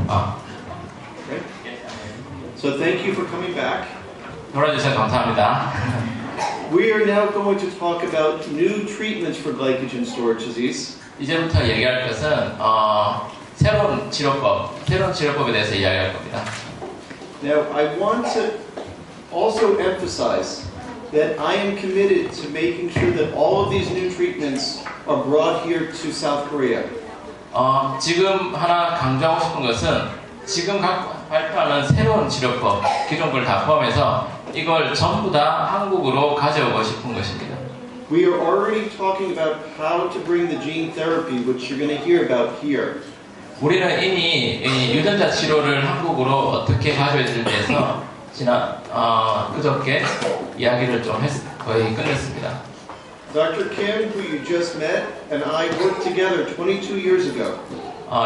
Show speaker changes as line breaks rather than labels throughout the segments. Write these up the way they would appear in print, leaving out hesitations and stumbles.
Okay. So thank you for coming back.
돌아주셔서 감사합니다.
We are now going to talk about new treatments for glycogen storage disease.
이제부터 얘기할 것은 새로운 치료법에 대해서 이야기할 겁니다.
Now, I want to also emphasize that I am committed to making sure that all of these new treatments are brought here to South Korea.
지금 하나 강조하고 싶은 것은 지금 발표하는 새로운 치료법, 기존 걸 다 포함해서 이걸 전부 다 한국으로 가져오고 싶은 것입니다.
We are already talking about how to bring the gene therapy, which you're going to hear about here.
우리는 이미 유전자 치료를 한국으로 어떻게 가져올지에 대해서 그저께 이야기를 좀 거의 끝냈습니다.
Dr. Kim, who you just met, and I worked together 22 years ago.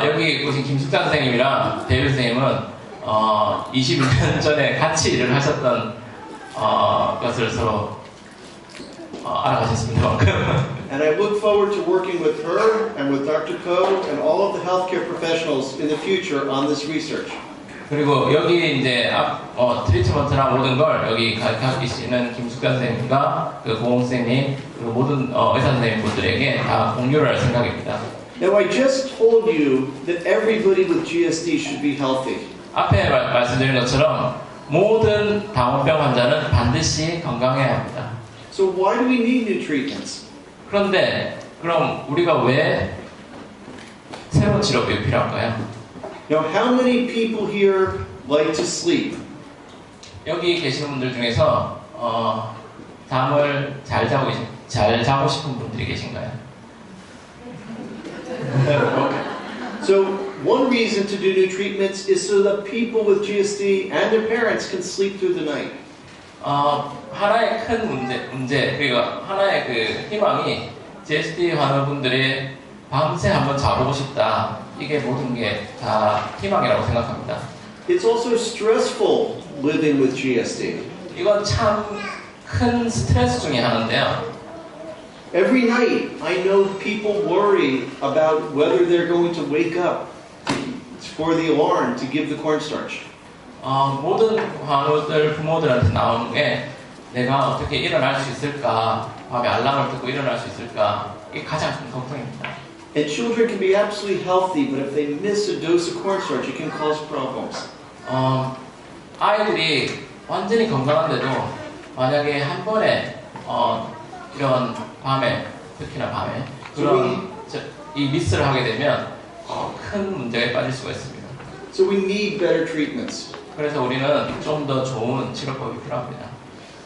여기 오신 김숙장 선생님이랑 데이비 선생님은 22년 전에 같이 일을 하셨던 것을 서로 알아가셨습니다.
And I look forward to working with her and with Dr. Ko and all of the healthcare professionals in the future on this research.
그리고 여기 이제 트리트먼트나 모든 걸 여기 가르쳐 계시는 김숙장 선생님과 그 고홍 선생님 그리고 모든 의사 선생님 분들에게 다 공유를 할 생각입니다.
Now I just told you that everybody with GSD should be healthy.
앞에 말씀드린 것처럼 모든 당원병 환자는 반드시 건강해야 합니다.
So why do we need new treatments?
그런데 그럼 우리가 왜 새로운 치료법이 필요할까요?
Now, how many people here like to sleep?
여기 계시는 분들 중에서 잠을 잘 자고 싶은 분들이 계신가요?
Okay. So one reason to do new treatments is so that people with GSD and their parents can sleep through the night.
하나의 큰 문제 그리고 하나의 그 희망이 GSD 환우분들이 밤새 한번 자보고 싶다. 이게 모든 게 다 희망이라고 생각합니다.
It's also stressful living with GSD.
이건 참 큰 스트레스 중에 하나인데요.
Every night, I know people worry about whether they're going to wake up for the alarm to give the cornstarch.
모든 환우들 부모들한테 나오는 게 내가 어떻게 일어날 수 있을까, 밤에 알람을 듣고 일어날 수 있을까, 이게 가장 큰 걱정입니다.
And children can be absolutely healthy, but if they miss a dose of cornstarch, it can cause problems.
아이들이 완전히 건강한데도 만약에 한 번에 이런 밤에 특히나 밤에 그런 이 미스를 하게 되면 큰 문제에 빠질 수가 있습니다.
So we need better treatments.
그래서 우리는 좀 더 좋은 치료법이 필요합니다.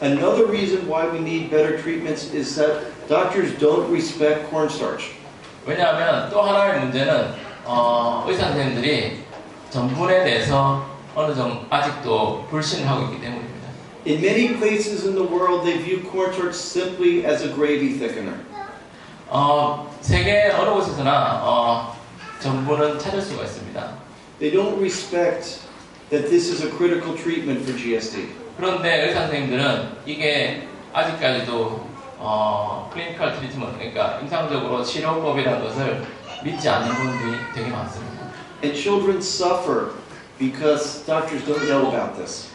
Another reason why we need better treatments is that doctors don't respect cornstarch.
왜냐하면 또 하나의 문제는 의사 선생님들이 전분에 대해서 어느 정도 아직도 불신하고 있기 때문입니다.
In many places in the world, they view cornstarch simply as a gravy thickener.
세계 어느 곳에서나 전분은 찾을 수가 있습니다.
They don't respect that this is a critical treatment for GSD.
그런데 의사 선생님들은 이게 아직까지도 클리니컬 트리트먼트, 그러니까 임상적으로 치료법이라는 것을 믿지 않는 분들이 되게 많습니다.
And children suffer because doctors don't know about this.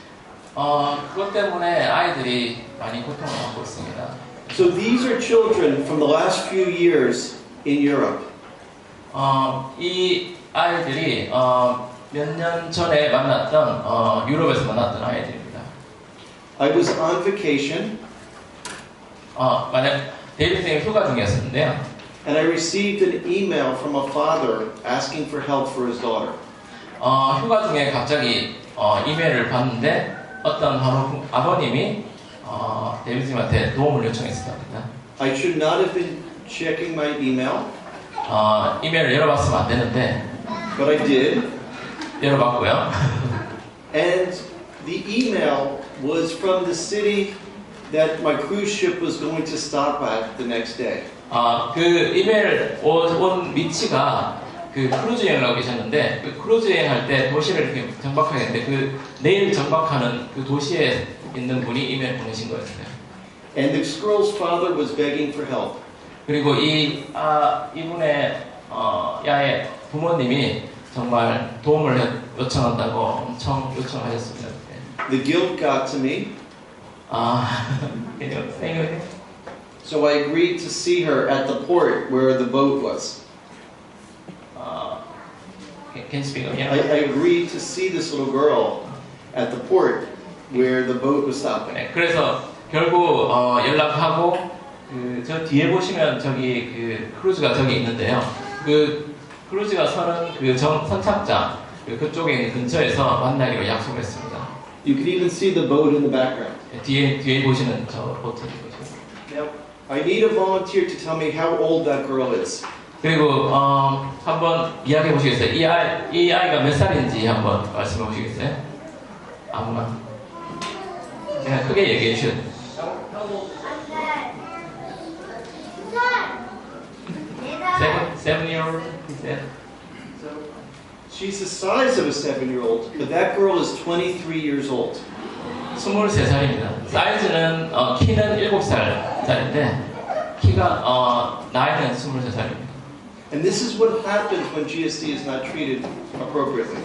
그것 때문에 아이들이 많이 고통을 받고 있습니다.
So these are children from the last few years in Europe.
이 아이들이 몇 년 전에 만났던 유럽에서 만났던 아이들입니다.
I was on vacation.
만약 데이비 선생님 휴가 중이었는데요.
And I received an email from a father asking for help for his daughter.
휴가 중에 갑자기 이메일을 봤는데 어떤 아버님이 데이비 선생님한테 도움을 요청했습니다.
I should not have been checking my email.
이메일을 열어봤으면 안 되는데
But I did.
열어봤고요.
And the email was from the city that my cruise ship was going to stop at the next day.
그 이메일 온 위치가 그 크루즈 여행을 하고 계셨는데 그 크루즈 여행할 때 도시를 이렇게 정박하겠는데 그 내일 정박하는 그 도시에 있는 분이 이메일 보내신 거였어요.
And this girl's father was begging for help.
그리고 이분의 야의 부모님이 정말 도움을 요청한다고 엄청 요청하셨습니다.
The guilt got to me.
Can you say it again?
So I agreed to see her at the port where the boat was.
Can you speak again?
I agreed to see this little girl at the port where the boat was stopping.
네, 그래서 결국 연락하고 저 뒤에 보시면 저기 그 크루즈가 저기 있는데요. 그 크루즈가 서는 그 선착장 그쪽에 있는 근처에서 만나기로 약속했습니다.
You can even see the boat in the background.
뒤에 보시는 저 보트 보시죠.
Now, I need a volunteer to tell me how old that girl is.
그리고 한번 이야기해 보시겠어요? 이 아이가 몇 살인지 한번 말씀해 보시겠어요? 아무나. 그냥 크게 얘기해 주셔도 돼요. 7-year-old, he said.
She's the size of a 7-year-old, but that girl is 23 years old.
23살입니다. 사이즈는 키는 7살짜리인데 키가 나이는 23살입니다.
And this is what happens when GSD is not treated appropriately.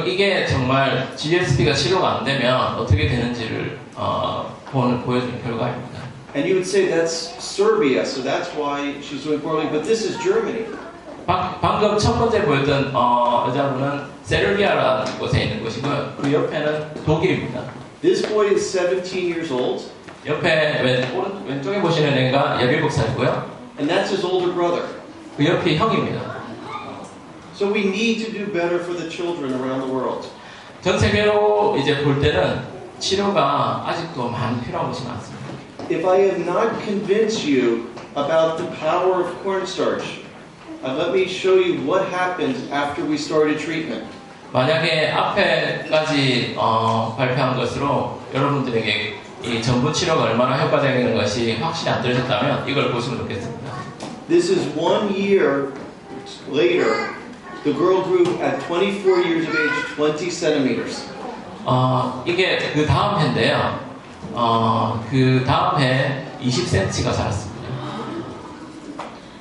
이게 정말 GSD가 치료가 안 되면 어떻게 되는지를 보여주는 결과입니다.
And you would say that's Serbia, so that's why she's doing poorly, but this is Germany.
방금 첫 번째 보였던 여자분은 세르비아라는 곳에 있는 곳이고요. 그 옆에는 독일입니다.
This boy is 17 years old.
옆에 왼쪽에 보시는 애가 17살이고요.
And that's his older brother.
그 옆이 형입니다.
So we need to do better for the children around the world.
전 세계로 이제 볼 때는 치료가 아직도 많이 필요한 곳이 많습니다.
If I have not convinced you about the power of cornstarch, let me show you what happened after we started treatment.
만약에 앞에까지 발표한 것으로 여러분들에게 이 전부 치료가 얼마나 효과적인 것이 확실히 안 들으셨다면 이걸 보시면 좋겠습니다.
This is 1 year later. The girl grew at 24 years of age 20 centimeters.
이게 그 다음 해인데요. 그 다음 해 20cm가 자랐습니다.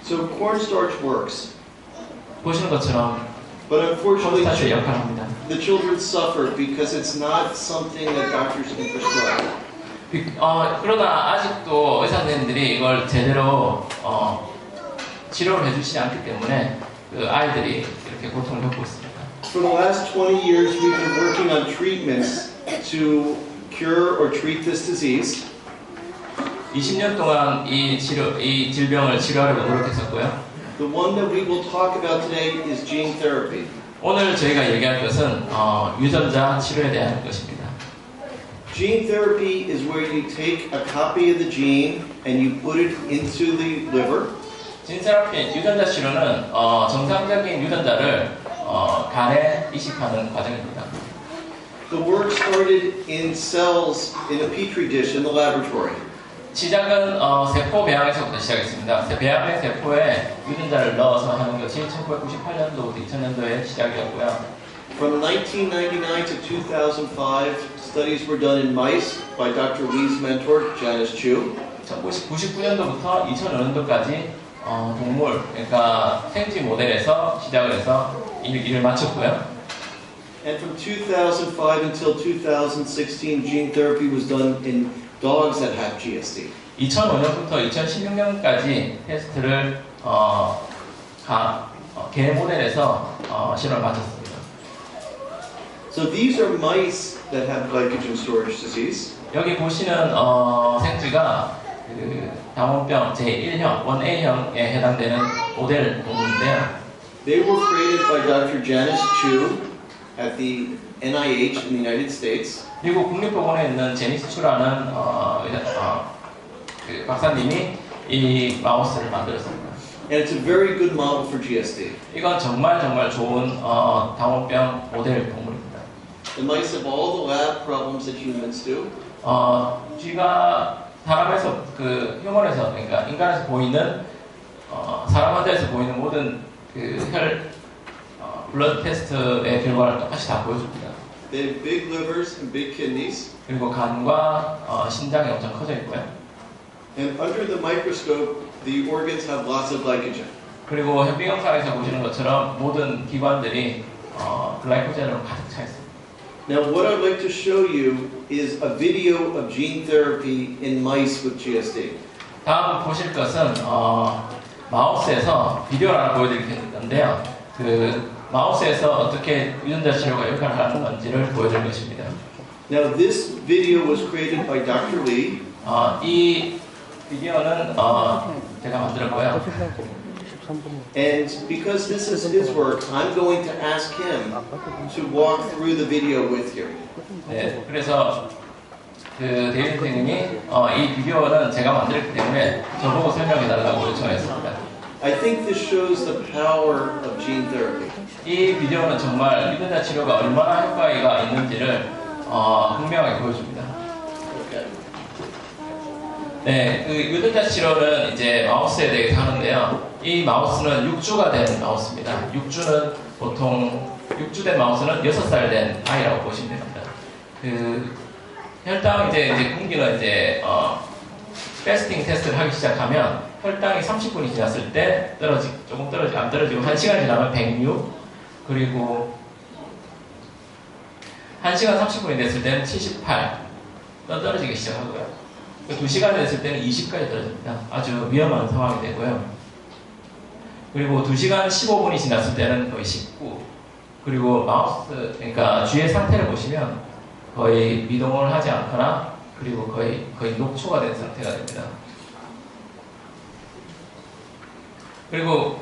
So cornstarch works.
보시는 것처럼
But unfortunately,
콘스타치의 역할을 합니다.
the children suffer because it's not something that doctors can prescribe.
그러나 아직도 의사 선생님들이 이걸 제대로 치료를 해주시지 않기 때문에 그 아이들이 이렇게 고통을 겪고 있습니다.
For the last 20 years, we've been working on treatments to cure or treat this disease.
20년 동안 이 질병을 치료하려고 노력했었고요.
The one that we will talk about today is gene therapy.
오늘 저희가 얘기할 것은 유전자 치료에 대한 것입니다.
Gene therapy is where you take a copy of the gene and you put it into the liver.
진세라피 유전자 치료는 정상적인 유전자를 간에 이식하는 과정입니다.
The work started in cells in a petri dish in the laboratory.
시작은 세포 배양에서부터 시작했습니다. 배양의 세포에 유전자를 넣어서 하는 것이 1998년도부터 2000년도에 시작이었고요.
From 1999 to 2005, studies were done in mice by Dr. Lee's mentor, Janice Chu.
1999년도부터 2005년도까지 동물, 그러니까 생쥐 모델에서 시작을 해서 일을 마쳤고요.
And from 2005 until 2016, gene therapy was done in dogs that have GSD.
2005년부터 2016년까지 테스트를 개 모델에서 실험을 마쳤습니다.
So these are mice that have glycogen storage disease.
여기 보시는 생쥐가 그 당원병 제1형, 1A형에 해당되는 모델 동물인데요.
They were created by Dr. Janice Chu at the NIH in the United States.
미국 국립병원에 있는 제니스 추라는 그 박사님이 이 마우스를 만들었습니다.
And it's a very good model for GSD.
이건 정말 좋은 당원병 모델 동물입니다.
The mice have all the lab problems that humans do.
쥐가 사람에서 휴먼에서 그러니까 인간에서 보이는 사람 환자에서 보이는 모든 블러드 테스트의 결과를 똑같이 다 보여줍니다.
They have big livers and big kidneys.
그리고 간과 신장이 엄청 커져 있고요.
And under the microscope, the organs have lots of glycogen.
그리고 현비 영상에서 보시는 것처럼 모든 기관들이 글라이코젠으로 가득 차 있습니다.
Now, what I'd like to show you is a video of gene therapy in mice with GSD.
다음 보실 것은 마우스에서 비디오를 하나 보여드리겠는데요. 그 마우스에서 어떻게 유전자 치료가 역할을 하는 건지를 보여드릴 것입니다.
Now, this video was created by Dr. Lee.
이 비디오는 제가 만들었고요.
And because this is his work, I'm going to ask him to walk through the video with you.
네, 그래서 그 데이비드 선생님이 이 비디오는 제가 만들었기 때문에 저보고 설명해달라고 요청했습니다.
I think this shows the power of gene therapy.
이 비디오는 정말 유전자 치료가 얼마나 효과가 있는지를 분명하게 보여줍니다. 네, 그 유전자 치료는 이제 마우스에 대해서 하는데요. 이 마우스는 6주가 된 마우스입니다. 6주는 보통 6주 된 마우스는 6살 된 아이라고 보시면 됩니다. 그 혈당 이제 공기는 이제 패스팅 테스트를 하기 시작하면 혈당이 30분이 지났을 때 조금 안 떨어지고 1시간 지나면 106, 그리고 1시간 30분이 됐을 때는 78 떨어지기 시작하고요. 2시간 됐을 때는 20까지 떨어집니다. 아주 위험한 상황이 되고요. 그리고 2시간 15분이 지났을 때는 거의 19, 그리고 마우스, 그러니까 쥐의 상태를 보시면 거의 미동을 하지 않거나 그리고 거의 녹초가 된 상태가 됩니다. 그리고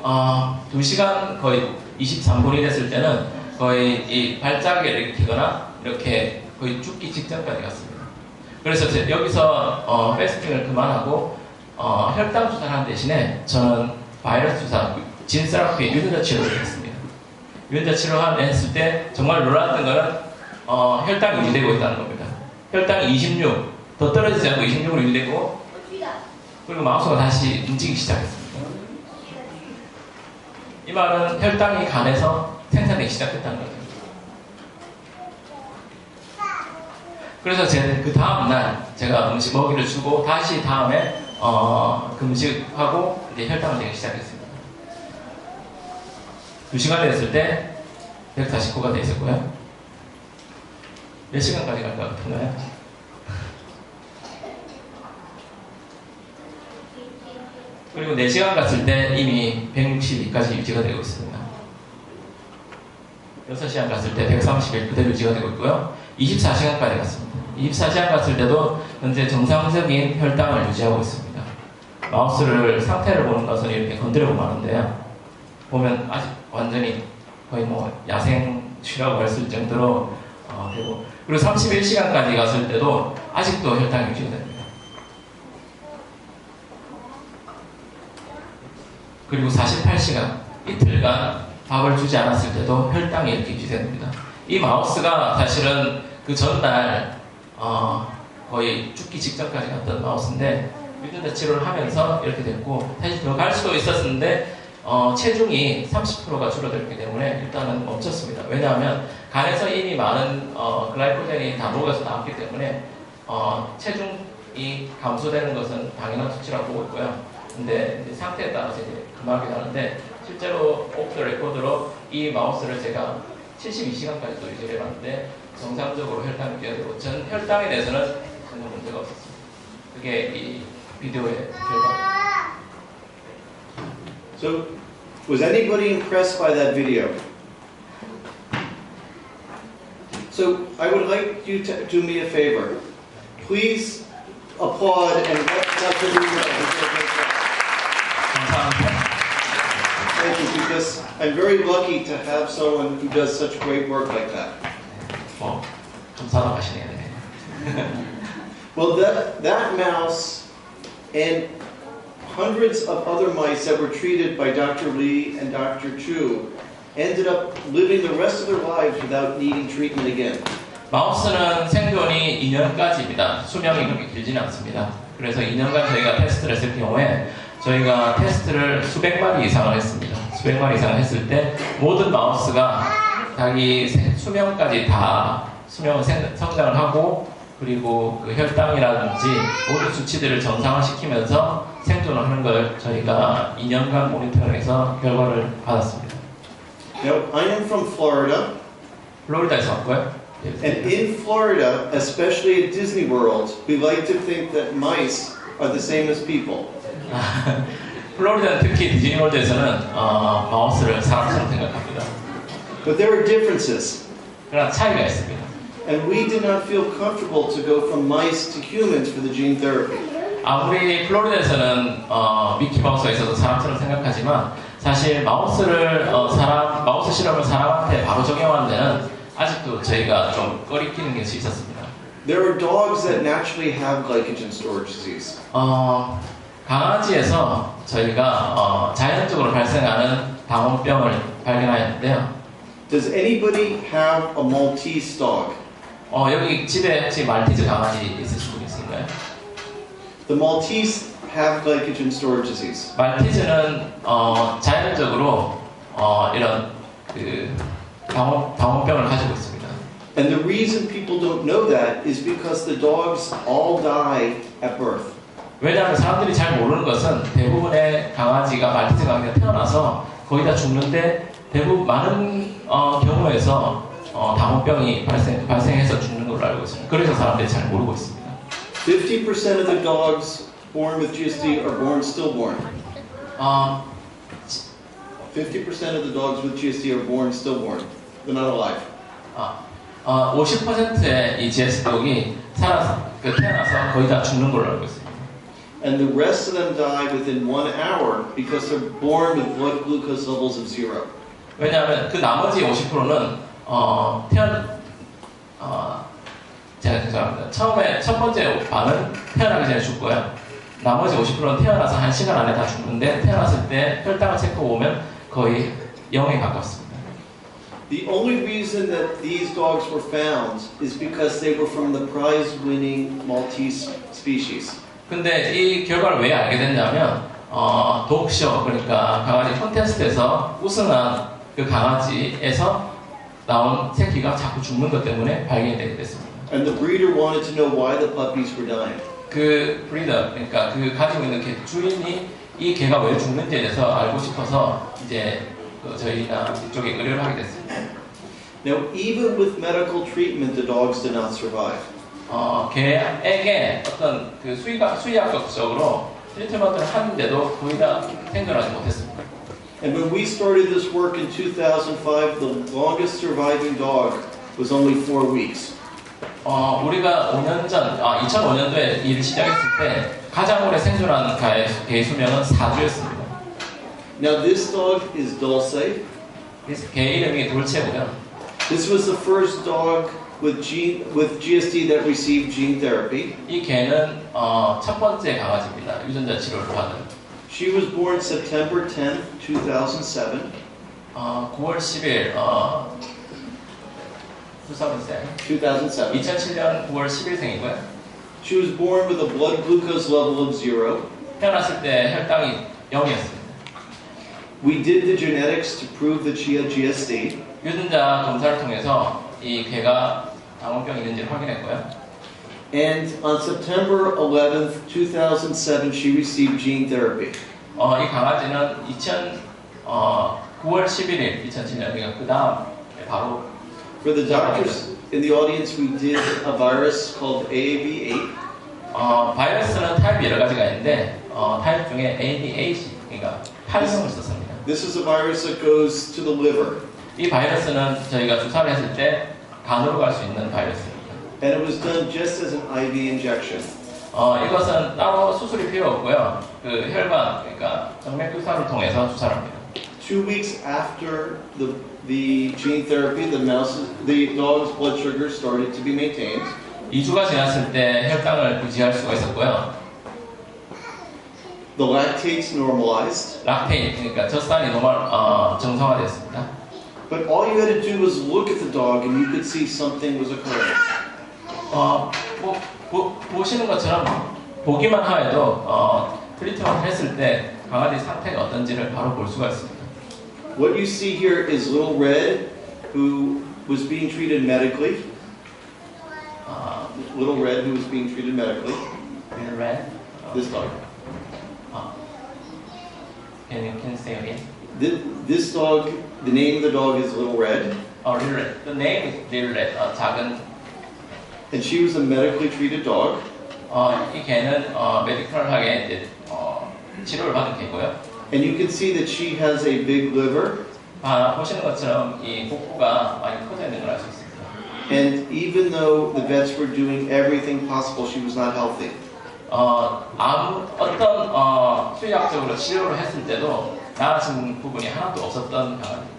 2시간 거의 23분이 됐을 때는 거의 이 발작을 일으키거나 이렇게 거의 죽기 직전까지 갔습니다. 그래서 여기서 패스팅을 그만하고 혈당 주사를 한 대신에 저는 바이러스 주사, 진 세라피 유전자 치료를 했습니다. 유전자 치료를 했을 때 정말 놀랐던 거는 혈당이 유지되고 있다는 겁니다. 혈당이 26, 더 떨어지지 않고 26으로 유지되고, 그리고 마우스가 다시 움직이기 시작했습니다. 이 말은 혈당이 간에서 생산되기 시작했다는 거죠. 그래서 그 다음날 제가 음식 먹이를 주고 다시 다음에 금식하고 이제 혈당을 내기 시작했습니다. 2시간 됐을 때 149가 돼 있었고요. 몇 시간까지 갈 것 같은가요? 그리고 4시간 갔을 때 이미 162까지 유지가 되고 있습니다. 6시간 갔을 때 131 그대로 유지가 되고 있고요. 24시간까지 갔습니다. 24시간 갔을 때도 현재 정상적인 혈당을 유지하고 있습니다. 마우스를 상태를 보는 것은 이렇게 건드려 보면 하는데요. 보면 아직 완전히 거의 뭐 야생취라고 했을 정도로 되고, 그리고 31시간까지 갔을 때도 아직도 혈당이 유지가 됩니다. 그리고 48시간, 이틀간 밥을 주지 않았을 때도 혈당이 이렇게 유지됩니다. 이 마우스가 사실은 그 전날 거의 죽기 직전까지 갔던 마우스인데 유전자 치료를 하면서 이렇게 됐고, 사실 더 갈 수도 있었는데 체중이 30%가 줄어들기 때문에 일단은 멈췄습니다. 왜냐하면 간에서 이미 많은 글라이코젠이 다 녹여서 나왔기 때문에 체중이 감소되는 것은 당연한 수치라고 보고 있고요. 근데 이제 상태에 따라서 이제 그만하게 하는데, 실제로 오프 더 레코드로 이 마우스를 제가 72시간까지도 유지를 해봤는데 정상적으로 혈당이 유지되고 전 혈당에 대해서는 전혀 문제가 없었습니다. 그게 이 비디오의 결과입니다.
So, was anybody impressed by that video? So, I would like you to do me a favor. Please applaud and let Dr. Lee know.
감사합니다.
Thank you, because I'm very lucky to have someone who does such great work like that.
감사하다고 하시네요.
Well, that mouse and hundreds of other mice that were treated by Dr. Lee and Dr. Chu ended up living the rest of their lives without needing treatment again.
마우스는 생존이 2년까지입니다. 수명이 그렇게 길지는 않습니다. 그래서 2년간 저희가 테스트를 했을 경우에 저희가 테스트를 수백 마리 이상을 했습니다. 수백 마리 이상을 했을 때 모든 마우스가 자기 수명까지 다 수명을 성장을 하고 그리고 그 혈당이라든지 모든 수치들을 정상화시키면서 생존을 하는 걸 저희가 2년간 모니터링 해서 결과를 받았습니다.
Now, I am from Florida.
플로리다에서 왔고요.
And in Florida, especially at Disney World, we like to think that mice are the same as people.
플로리다는 특히 디즈니월드에서는 마우스를 사람처럼 생각합니다.
But there are differences.
그러나 차이가 있습니다.
And we did not feel comfortable to go from mice to humans for the gene therapy.
아무리 플로리다에서는 미키마우스가 있어서 사람처럼 생각하지만 사실 마우스 실험을 사람한테 바로 적용하는 데는 아직도 저희가 좀 꺼리끼는 것이 있었습니다.
There are dogs that naturally have glycogen storage disease.
강아지에서 저희가 자연적으로 발생하는 당원병을 발견하였는데요.
Does anybody have a Maltese dog?
여기 집에 혹시 말티즈 강아지 있으신 분 있을까요?
The Maltese have glycogen storage disease.
말티즈는 자연적으로 이런 그 당원병을 가지고 있습니다.
And the reason people don't know that is because the dogs all die at birth.
왜냐하면 사람들이 잘 모르는 것은 대부분의 강아지가 말티즈 강아지가 태어나서 거의 다 죽는데 대부분 많은 경우에서 당원병이 발생해서 죽는 걸로 알고 있습니다. 그래서 사람들이 잘 모르고 있습니다.
50% of the dogs born with GSD are born stillborn. 50% of the dogs with GSD are born stillborn. They're not alive.
50%의 이 GSDog이 태어나서 거의 다 죽는 걸로 알고 있습니다.
And the rest of them die within 1 hour because they're born with blood glucose levels of 0.
왜냐하면 그 나머지 50%는 제가 죄송합니다. 처음에 첫 번째 반은 태어나기 전에 죽고요. 나머지 50%는 태어나서 1시간 안에 다 죽는데 태어났을 때 혈당을 체크해보면 거의 0에 가깝습니다.
The only reason that these dogs were found is because they were from the prize-winning Maltese species.
근데 이 결과를 왜 알게 됐냐면 독쇼 그러니까 강아지 콘테스트에서 우승한 그 강아지에서 나온 새끼가 자꾸 죽는 것 때문에 발견이 되게 됐습니다.
And the breeder wanted to know why the puppies were dying.
그 브리더 그러니까 그 가지고 있는 개 주인이 이 개가 왜 죽는지에 대해서 알고 싶어서 이제 저희나 이쪽에 의뢰를 하게 됐습니다.
Now, even with medical treatment, the dogs did not survive.
개에게 어떤 그 수의학적으로 트리트먼트를 하는데도 거의 다 생존하지 못했습니다.
And when we started this work in 2005, the longest surviving dog was only 4 weeks.
우리가 5년 전, 2005년도에 일을 시작했을 때 가장 오래 생존한 개의 수명은 4주였습니다.
Now, this dog is Dulce.
개 이름이 돌체고요.
This was the first dog with GSD that received gene therapy.
이 개는 첫 번째 강아지입니다. 유전자 치료를 받은.
She was born September 10th, 2007.
9월 10일
2007.
2007년 9월 10일생이고요.
She was born with a blood glucose level of 0.
태어났을 때 혈당이 0이었습니다.
We did the genetics to prove that she had GSD.
유전자 검사를 통해서 이 개가 당원병이 있는지를 확인했고요.
And on September 11th, 2007, she received gene therapy.
이 강아지는 9월 11일 2007년 그러니까 그 다음 바로
For the doctors in the audience, we did a virus called AAV8.
바이러스는 타입이 여러 가지가 있는데 타입 중에 AAV8 그러니까 8형을 썼습니다.
This is a virus that goes to the liver.
이 바이러스는 저희가 주사를 했을 때 간으로 갈 수 있는 바이러스입니다.
And it was done just as an IV injection.
이것은 따로 수술이 필요 없고요. 그 혈관 그러니까 정맥 주사를 통해서 주사를 합니다.
2 weeks after the gene therapy, the dog's blood sugar started to be maintained.
2주가 지났을 때 혈당을 유지할 수가 있었고요.
The lactates normalized.
락테인 그러니까 젖산이 정상화됐습니다.
But all you had to do was look at the dog and you could see something was occurring.
보시는 것처럼 보기만 하여도 트리트먼트 했을 때 강아지 상태가 어떤지를 바로 볼 수가 있습니다.
What you see here is Little Red, who was being treated medically. Little Red, who was being treated medically.
Little Red.
This dog.
Can you say again?
This dog, the name of the dog is Little Red.
Little Red. The name is Little Red. 작은.
And she was a medically treated dog.
이 개는 메디컬하게 이제 치료를 받은 개고요.
And you can see that she has a big liver.
보시는 것처럼 이 복부가 많이 커져 있는 걸 알 수 있습니다.
And even though the vets were doing everything possible, she was not healthy.
어떤 수의학적으로 치료를 했을 때도 나아진 부분이 하나도 없었던 강아지입니다.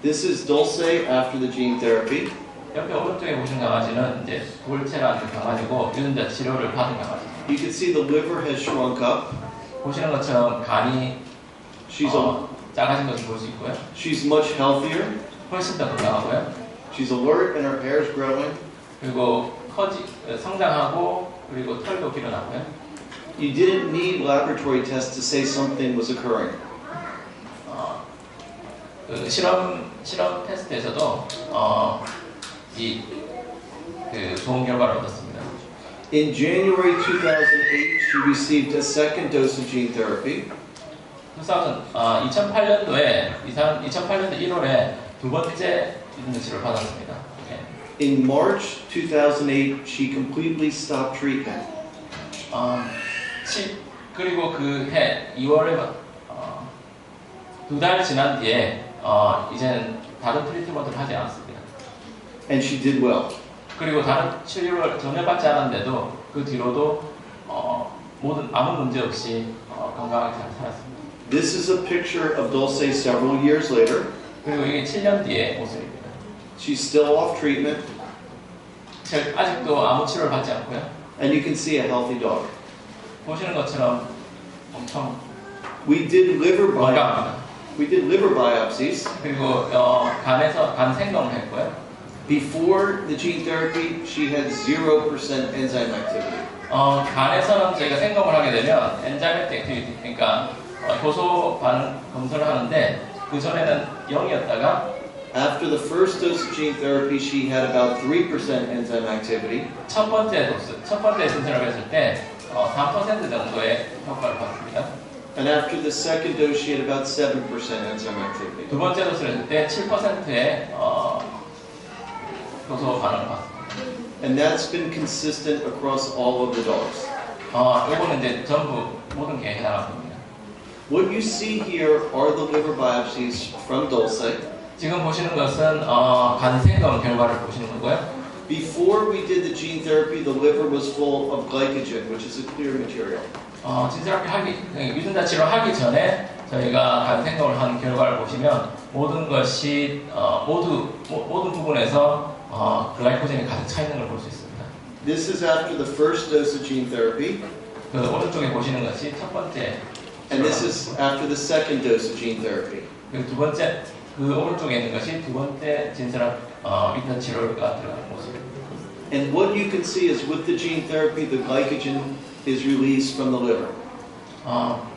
This is Dulce after the gene therapy.
옆에 오른쪽에 보시는 강아지는 이제 돌체라는 강아지고 유전자 치료를 받은 강아지입니다.
You can see the liver has shrunk up.
보시는 것처럼 간이 작아진 것을 볼 수 있고요.
She's much healthier.
훨씬 더 건강하고요.
She's alert and her hair is growing.
그리고 성장하고 그리고 털도 길어나고요.
You didn't need laboratory tests to say something was occurring.
실험 테스트에서도 좋은 결과를 얻었습니다.
In January 2008, she received a second dose of gene therapy.
2008년도 1월에 두 번째 유전자 치료를 받았습니다.
In March 2008, she completely stopped treatment.
그리고 그 해 2월에 두 달 지난 뒤에 이제는 다른 트리트먼트를 하지 않았습니다.
And she did well.
그리고 다른 치료를 전혀 받지 않았는데도 그 뒤로도 아무 문제 없이 건강하게 잘 살았습니다.
This is a picture of Dulce several years later.
그리고 이게 7년 뒤의 모습입니다.
She's still off treatment.
아직도 아무 치료를 받지 않고요.
And you can see a healthy dog.
보시는 것처럼 엄청
We did liver
건강합니다.
biopsies.
그리고 간 생검을 했고요.
Before the gene therapy, she had 0% enzyme activity.
간에서는 저희가 생검을 하게 되면 엔자이메틱 액티비티, 그러니까 효소 반응 검사를 하는데 그 전에는 0이었다가
After the first dose of gene therapy, she had about 3% enzyme activity.
첫 번째 진찰을 했을 때 3% 정도의 효과를 봤습니다.
And after the second dose, she had about 7% enzyme activity.
두 번째 도수를 했을 때 7%의 효소 반응을 봤습니다.
And that's been consistent across all of the dogs.
이거는 이제 전부 모든 개에 해당하는 겁니다.
What you see here are the liver biopsies from Dulce.
지금 보시는 것은 간 생검 결과를 보시는 거고요.
Before we did the gene therapy, the liver was full of glycogen, which is a clear material.
유전자 치료하기 전에 저희가 간 생검을 한 결과를 보시면 모든 것이 모든 부분에서 글라이코젠이 가득 차 있는 걸 볼 수 있습니다.
This is after the first dose of gene therapy.
그 오른쪽에 보시는 것이 첫 번째.
And this is after the second dose of gene therapy.
그 두 번째, 그 오른쪽에 있는 것이 두 번째 진설한 유전자 치료가 들어가는 모습입니다.
And what you can see is with the gene therapy, the glycogen is released from the liver.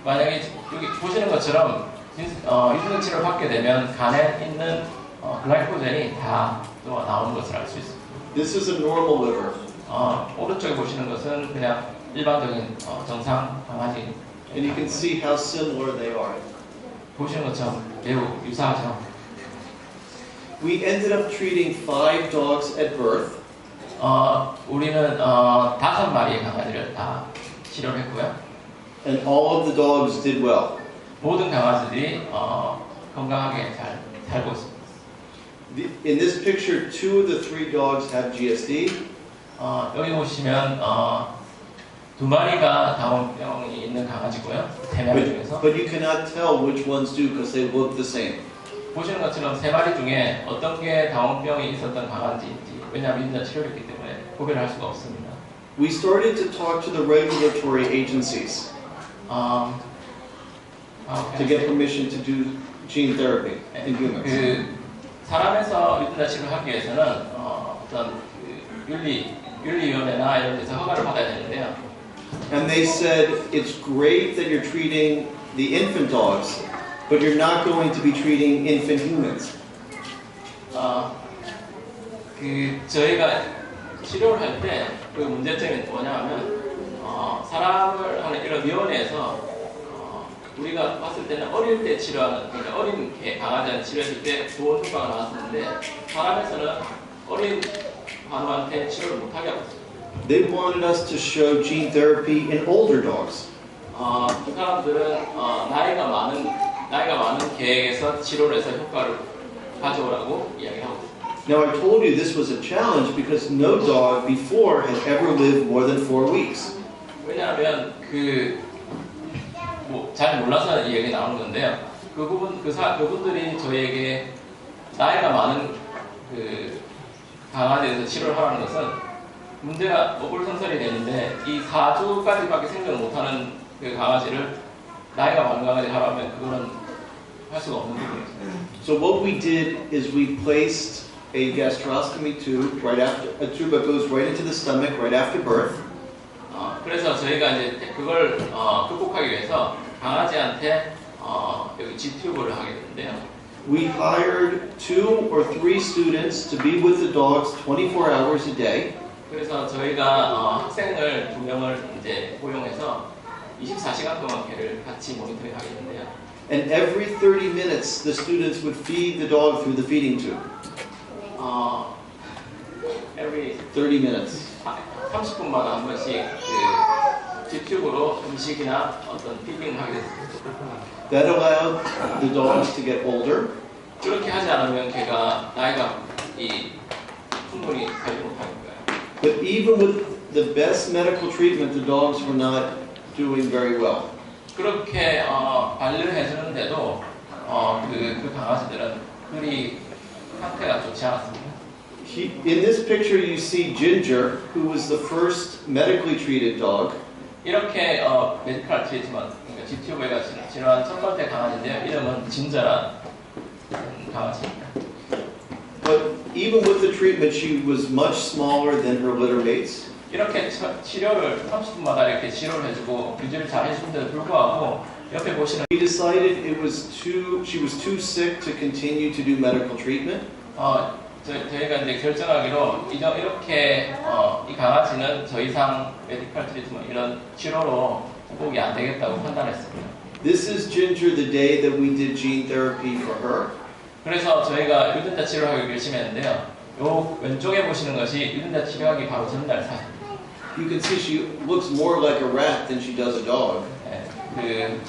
만약에 여기 보시는 것처럼 유전자 치료를 받게 되면 간에 있는 글라이코젠이 다 나오는 것을 알 수 있습니다.
This is a normal liver.
오른쪽에 보시는 것은 그냥 일반적인 정상 강아지.
And you can see how similar they are.
보시는 것처럼 매우 유사하죠.
We ended up treating 5 dogs at birth.
우리는 5마리의 강아지를 다 치료를 했고요.
And all of the dogs did well.
모든 강아지들이 건강하게 잘 살고 있습니다.
In this picture, 2 of the 3 dogs have GSD.
여기 보시면 2마리가 당원병이 있는 강아지고요. 3마리 중에서.
But you cannot tell which ones do because they look the same.
보시는 것처럼 3마리 중에 어떤 게 당원병이 있었던 강아지인지, 왜냐하면 유전자 치료를 했기 때문에 구별할 수가 없습니다.
We started to talk to the regulatory agencies to get permission to do gene therapy in humans.
그 사람에서 유전자 치료를 하기 위해서는 어떤 윤리위원회나 이런 데서 허가를 받아야 되는데요.
And they said, it's great that you're treating the infant dogs, but you're not going to be treating infant humans.
저희가 치료를 할 때 그 문제점이 뭐냐면 사람을 하는 이런 위원회에서 우리가 봤을 때는 어릴 때 치료하는, 그러니까 어린 강아지한테 치료했을 때 좋은 효과가 나왔었는데 사람에서는 어린 환우한테 치료를 못하게 하고 있어요.
They wanted us to show gene therapy in older dogs.
그 사람들은 나이가 많은 개에게서 치료를 해서 효과를 가져오라고 이야기하고 있어요.
Now I told you this was a challenge because no dog before had ever lived more than 4 weeks.
왜냐하면 잘 몰라서 이 얘기 나오는 건데요. 그분들이 저희에게 나이가 많은 강아지에서 치료를 하라는 것은 문제가 어불성설이 되는데 이 4주까지밖에 생존을 못하는 그 강아지를 나이가 많은 강아지 하라면 그거는 할 수가 없는 부분이죠.
So what we did is we placed a gastrostomy tube a tube that goes right into the stomach right after birth.
그래서 저희가 이제 그걸 극복하기 위해서 강아지한테 여기 G튜브를 하게 되는데요.
We hired 2 or 3 students to be with the dogs 24 hours a day.
그래서 저희가 학생을 2명을 이제 고용해서 24시간 동안 걔를 같이 모니터링하게 되는데요.
And every 30 minutes, the students would feed the dog through the feeding tube.
Every
30 minutes.
30분마다 한 번씩 G튜브로 음식이나 어떤 피딩을 하게 됐습니다.
That allowed the dogs to get older.
그렇게 하지 않으면 걔가 나이가 충분히 살지 못하는 거예요.
But even with the best medical treatment, the dogs were not doing very well.
그렇게 관리를 해주는데도 그 강아지들은 그리 상태가 좋지 않았습니다.
In this picture, you see Ginger, who was the first medically treated dog.
이렇게 메디컬 트리트먼트, 그러니까 G튜브가 치료한 첫 번째 강아지인데요. 이름은 진저란 강아지입니다.
But even with the treatment, she was much smaller than her litter mates.
이렇게 치료를 30분마다 이렇게 치료를 해주고 유지를 잘 해주는데도 불구하고 옆에 보시는
We decided she was too sick to continue to do medical treatment.
저희가 이제 결정하기로 이렇게 이 강아지는 더 이상 메디컬 트리트먼트 이런 치료로 회복이 안 되겠다고 판단했습니다.
This is Ginger the day that we did gene therapy for her.
그래서 저희가 유전자 치료하기 결심했는데요. 요 왼쪽에 보시는 것이 유전자 치료하기 바로 전날 사진입니다.
You can see she looks more like a rat than she does a dog.
큰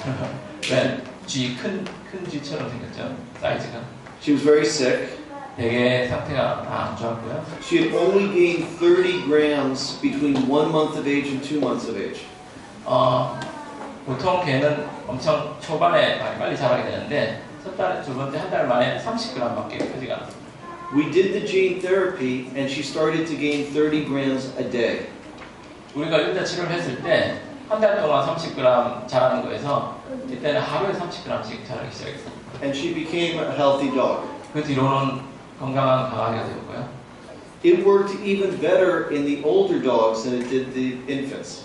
쥐처럼 생겼죠, 사이즈가.
She was very sick.
되게 상태가 안 좋았고요.
She had only gained 30 grams between 1 month of age and 2 months of age.
보통 개는 엄청 초반에 빨리 자라게 되는데 두 번째 한 달 만에 30g밖에 크지가 않았습니다.
We did the gene therapy and she started to gain 30 grams a day.
우리가 유전자 치료를 했을 때 한 달 동안 30g 자라는 거에서 이때는 하루에 30g씩 자라기 시작했습니다.
And she became a healthy dog.
그 뒤로는 건강한 강아지가 되었고요.
It worked even better in the older dogs than it did the infants.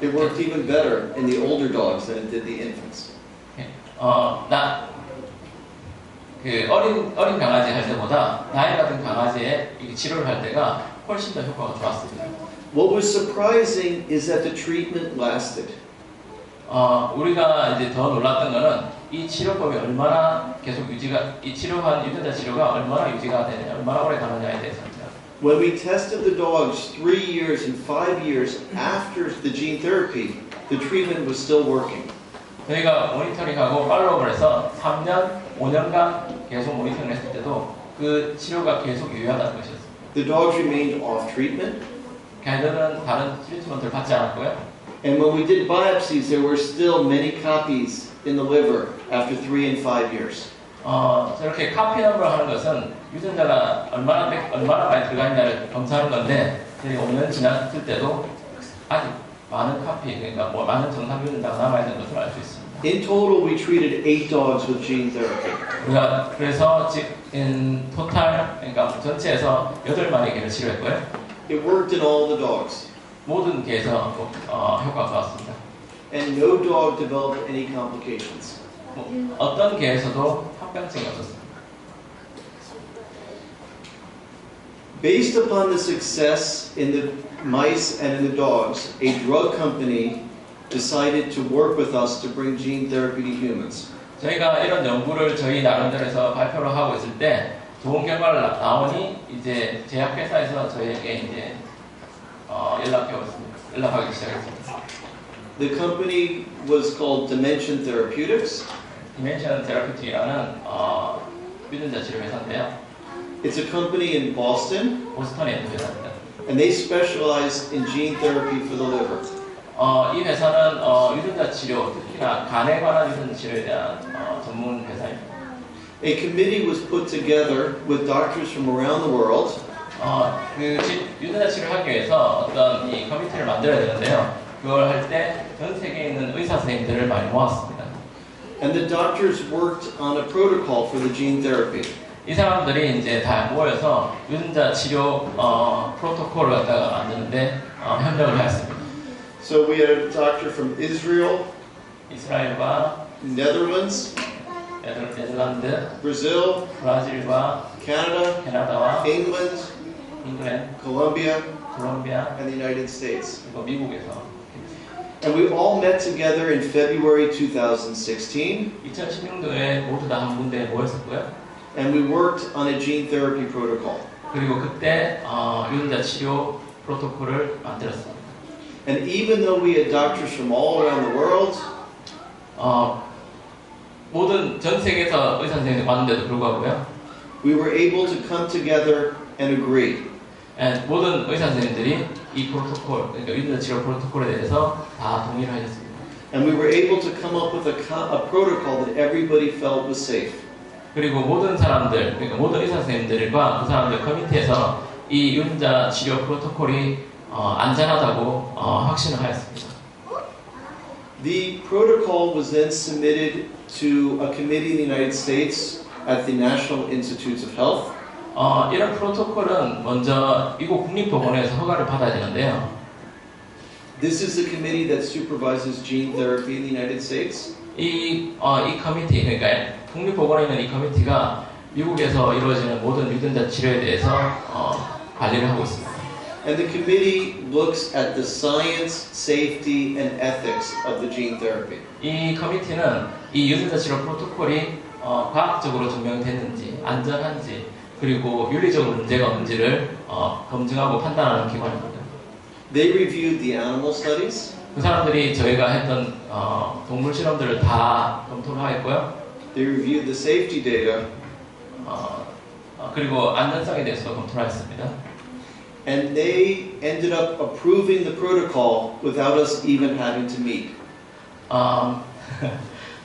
It worked even better in the older dogs than it did the infants.
어린 강아지 할 때보다 나이 같은 강아지에 치료를 할 때가 훨씬 더 효과가 좋았습니다.
What was surprising is that the treatment lasted.
우리가 이제 더 놀랐던 거는 이 치료법이 얼마나 계속 이 치료한 유전자 치료가 얼마나 유지가 되느냐, 얼마나 오래 가느냐에 대해서입니다.
When we tested the dogs 3 years and 5 years after the gene therapy, the treatment was still working.
저희가 모니터링하고 팔로우를 해서 3년, 5년간 계속 모니터링을 했을 때도 그 치료가 계속 유효하다는 것이었습니다.
The dogs remained off treatment.
개들은 다른 트리트먼트를 받지 않았고요.
And when we did biopsies, there were still many copies in the liver after 3 and 5 years.
저렇게 카피 넘버를 하는 것은 유전자가 얼마나 많이 들어가 있냐를 검사하는 건데 저희 5년 지났을 때도 아직 많은 카피, 그러니까 많은 정상 유전자가 남아있는 것을 알 수 있습니다.
In total, we treated 8 dogs with gene therapy.
우리가 그래서 in total, 그러니까 전체에서 8마리 개를 치료했고요.
It worked in all the dogs.
모든 개에서 효과가 좋았습니다.
And no dog developed any complications.
어떤 개에서도 합병증이 없었습니다.
Based upon the success in the mice and in the dogs, a drug company decided to work with us to bring gene therapy to humans.
저희가 이런 연구를 저희 나름대로 해서 발표를 하고 있을 때 좋은 결과를 나오니 이제 제약회사에서 저희에게 이제 연락하기 시작했습니다.
The company was called Dimension Therapeutics.
디멘션 테라피틱이라는 유전자 치료 회사인데요.
It's a company in Boston,
보스턴에 있는 회사입니다.
and they specialize in gene therapy for the liver.
이 회사는 유전자 치료, 특히나 간에 관한 유전자 치료에 대한 전문 회사입니다.
A committee was put together with doctors from around the world.
유전자 치료를 하기 위해서 어떤 이 커미티를 만들어야 되는데요. 그걸 할 때 전 세계에 있는 의사 선생님들을 많이 모았습니다.
And the doctors worked on a protocol for the gene therapy.
이 사람들이 이제 다 모여서 유전자 치료 프로토콜을 갖다가 만드는데 협력을 하였습니다.
So we had a doctor from Israel,
이스라엘과
Netherlands,
네덜란드,
Brazil,
브라질과
Canada,
캐나다와
England,
잉글랜드,
Colombia,
콜롬비아,
and the United States.
그리고 미국에서
And we all met together in February 2016,
2016년도에 모두 다 한 군데에 모였었고요.
and we worked on a gene therapy protocol.
그리고 그때 유전자 치료 프로토콜을 만들었습니다.
And even though we had doctors from all around the world,
모든 전 세계에서 의사 선생님이 왔는데도 불구하고요.
we were able to come together and agree.
모든 의사 선생님들이 이 프로토콜, 그러니까 유전자 치료 프로토콜에 대해서 다 동의를 하셨습니다.
And we were able to come up with a protocol that everybody felt was safe.
그리고 모든 사람들, 그러니까 모든 의사 선생님들과 그 사람들 커뮤니티에서 이 유전자 치료 프로토콜이 안전하다고 확신을 하였습니다.
The protocol was then submitted to a committee in the United States at the National Institutes of Health.
이런 프로토콜은 먼저 미국 국립보건에서 허가를 받아야 되는데요.
This is the committee that supervises gene therapy in the United States.
이 커미티, 그러니까 국립보건에 있는 이 커미티가 미국에서 이루어지는 모든 유전자 치료에 대해서 관리를 하고 있습니다.
And the committee looks at the science, safety, and ethics of the gene therapy.
이 커미티는 이 유전자 치료 프로토콜이 과학적으로 증명됐는지, 안전한지, 그리고 윤리적으로 문제가 없는지를 검증하고 판단하는 기관입니다.
They reviewed the animal studies.
그 사람들이 저희가 했던 동물 실험들을 다 검토를 하였고요.
They reviewed the safety data.
그리고 안전성에 대해서도 검토를 했습니다.
And they ended up approving the protocol without us even having to meet.